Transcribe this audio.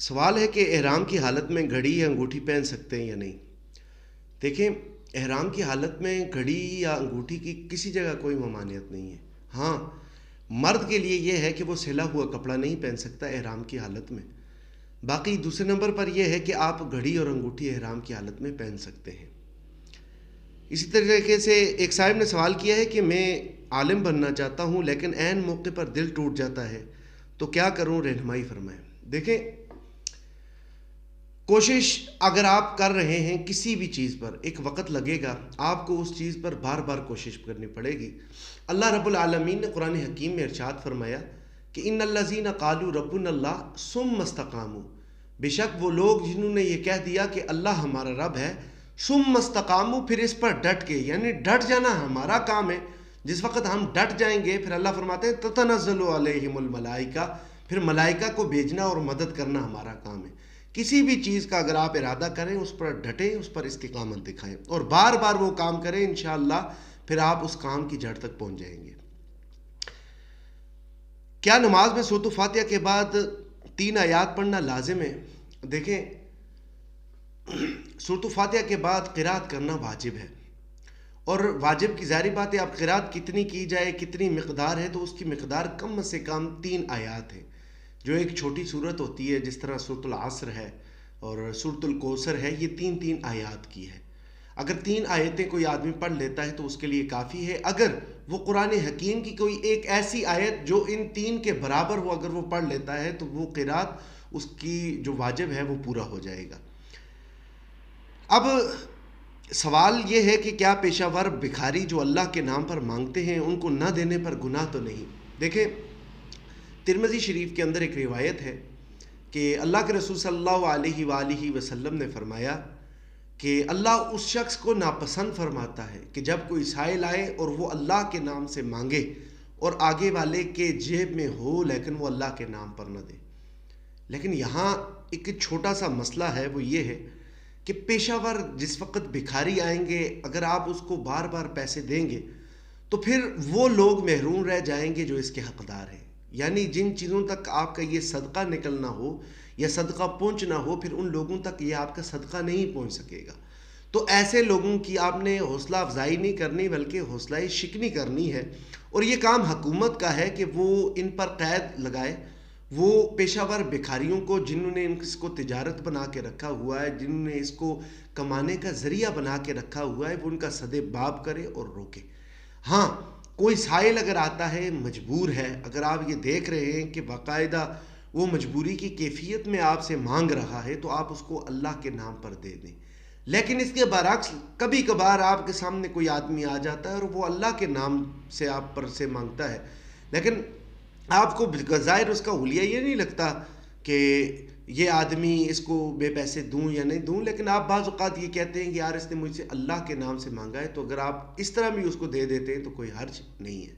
سوال ہے کہ احرام کی حالت میں گھڑی یا انگوٹھی پہن سکتے ہیں یا نہیں۔ دیکھیں، احرام کی حالت میں گھڑی یا انگوٹھی کی کسی جگہ کوئی ممانعت نہیں ہے۔ ہاں، مرد کے لیے یہ ہے کہ وہ سلا ہوا کپڑا نہیں پہن سکتا احرام کی حالت میں۔ باقی دوسرے نمبر پر یہ ہے کہ آپ گھڑی اور انگوٹھی احرام کی حالت میں پہن سکتے ہیں۔ اسی طریقے سے ایک صاحب نے سوال کیا ہے کہ میں عالم بننا چاہتا ہوں لیکن عین موقع پر دل ٹوٹ جاتا ہے، تو کیا کروں، رہنمائی فرمائیں۔ دیکھیں، کوشش اگر آپ کر رہے ہیں کسی بھی چیز پر، ایک وقت لگے گا، آپ کو اس چیز پر بار بار کوشش کرنی پڑے گی۔ اللہ رب العالمین نے قرآن حکیم میں ارشاد فرمایا کہ ان الذین قالوا ربنا اللہ ثم استقاموا، بے شک وہ لوگ جنہوں نے یہ کہہ دیا کہ اللہ ہمارا رب ہے، ثم استقاموا، پھر اس پر ڈٹ کے، یعنی ڈٹ جانا ہمارا کام ہے۔ جس وقت ہم ڈٹ جائیں گے، پھر اللہ فرماتے ہیں تتنزل علیہم الملائکہ، پھر ملائکہ کو بھیجنا اور مدد کرنا ہمارا کام ہے۔ کسی بھی چیز کا اگر آپ ارادہ کریں، اس پر ڈٹیں، اس پر استقامت دکھائیں اور بار بار وہ کام کریں، انشاءاللہ پھر آپ اس کام کی جڑ تک پہنچ جائیں گے۔ کیا نماز میں سورۃ الفاتحہ کے بعد 3 آیات پڑھنا لازم ہے؟ دیکھیں، سورۃ الفاتحہ کے بعد قرات کرنا واجب ہے، اور واجب کی ظاہری بات ہے، اب قرات کتنی کی جائے، کتنی مقدار ہے، تو اس کی مقدار کم سے کم 3 آیات ہے، جو ایک چھوٹی صورت ہوتی ہے، جس طرح سورۃ العصر ہے اور سورۃ الکوثر ہے، یہ 3 آیات کی ہے۔ اگر 3 آیتیں کوئی آدمی پڑھ لیتا ہے تو اس کے لیے کافی ہے۔ اگر وہ قرآن حکیم کی کوئی ایک ایسی آیت جو ان 3 کے برابر ہو، اگر وہ پڑھ لیتا ہے تو وہ قرات اس کی جو واجب ہے وہ پورا ہو جائے گا۔ اب سوال یہ ہے کہ کیا پیشہ ور بھکاری جو اللہ کے نام پر مانگتے ہیں، ان کو نہ دینے پر گناہ تو نہیں؟ دیکھیں، ترمذی شریف کے اندر ایک روایت ہے کہ اللہ کے رسول صلی اللہ علیہ وآلہ وسلم نے فرمایا کہ اللہ اس شخص کو ناپسند فرماتا ہے کہ جب کوئی سائل آئے اور وہ اللہ کے نام سے مانگے اور آگے والے کے جیب میں ہو لیکن وہ اللہ کے نام پر نہ دے۔ لیکن یہاں ایک چھوٹا سا مسئلہ ہے، وہ یہ ہے کہ پیشہ ور جس وقت بھکاری آئیں گے، اگر آپ اس کو بار بار پیسے دیں گے تو پھر وہ لوگ محروم رہ جائیں گے جو اس کے حقدار ہیں۔ یعنی جن چیزوں تک آپ کا یہ صدقہ نکلنا ہو یا صدقہ پہنچنا ہو، پھر ان لوگوں تک یہ آپ کا صدقہ نہیں پہنچ سکے گا۔ تو ایسے لوگوں کی آپ نے حوصلہ افزائی نہیں کرنی بلکہ حوصلہ شکنی کرنی ہے، اور یہ کام حکومت کا ہے کہ وہ ان پر قید لگائے۔ وہ پیشہ ور بھکاریوں کو، جنہوں نے اس کو تجارت بنا کے رکھا ہوا ہے، جنہوں نے اس کو کمانے کا ذریعہ بنا کے رکھا ہوا ہے، وہ ان کا سد باب کرے اور روکے۔ ہاں، کوئی سائل اگر آتا ہے، مجبور ہے، اگر آپ یہ دیکھ رہے ہیں کہ باقاعدہ وہ مجبوری کی کیفیت میں آپ سے مانگ رہا ہے، تو آپ اس کو اللہ کے نام پر دے دیں۔ لیکن اس کے برعکس کبھی کبھار آپ کے سامنے کوئی آدمی آ جاتا ہے اور وہ اللہ کے نام سے آپ پر سے مانگتا ہے، لیکن آپ کو بظاہر اس کا حلیہ یہ نہیں لگتا کہ یہ آدمی اس کو بے پیسے دوں یا نہیں دوں، لیکن آپ بعض اوقات یہ کہتے ہیں کہ یار اس نے مجھ سے اللہ کے نام سے مانگا ہے، تو اگر آپ اس طرح بھی اس کو دے دیتے ہیں تو کوئی حرج نہیں ہے۔